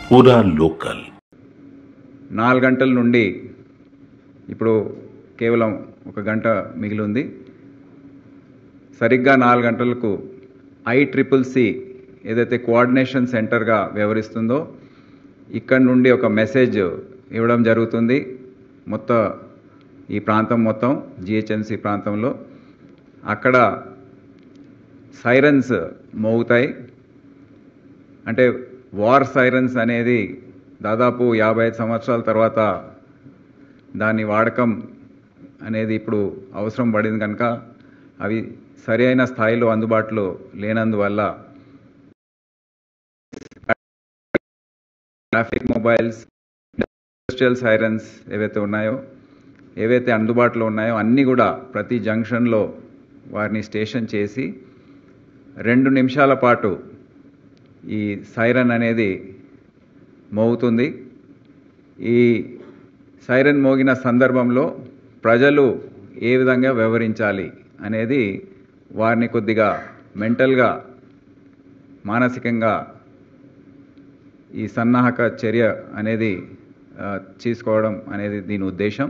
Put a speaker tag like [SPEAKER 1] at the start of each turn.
[SPEAKER 1] పూరా లోకల్
[SPEAKER 2] 4 గంటల నుండి ఇప్పుడు కేవలం 1 గంట మిగిలి ఉంది. సరిగ్గా 4 గంటలకు ICCC ఏదైతే కోఆర్డినేషన్ సెంటర్గా వ్యవహరిస్తుందో ఇక్కడ నుండి ఒక మెసేజ్ ఇవ్వడం జరుగుతుంది. మొత్తం ఈ ప్రాంతం మొత్తం GHMC ప్రాంతంలో అక్కడ సైరన్స్ మోగుతాయి. అంటే వార్ సైరన్స్ అనేది దాదాపు 55 సంవత్సరాల తర్వాత దాని వాడకం అనేది ఇప్పుడు అవసరం పడింది కనుక అవి సరైన స్థాయిలో అందుబాటులో లేనందువల్ల ట్రాఫిక్ మొబైల్స్, ఇండస్ట్రియల్ సైరన్స్ ఏవైతే అందుబాటులో ఉన్నాయో అన్నీ కూడా ప్రతి జంక్షన్లో వారిని స్టేషన్ చేసి 2 నిమిషాల పాటు ఈ సైరన్ అనేది మోగుతుంది. ఈ సైరన్ మోగిన సందర్భంలో ప్రజలు ఏ విధంగా వ్యవహరించాలి అనేది వారిని కొద్దిగా మెంటల్గా మానసికంగా ఈ సన్నాహక చర్య అనేది తీసుకోవడం అనేది దీని ఉద్దేశం.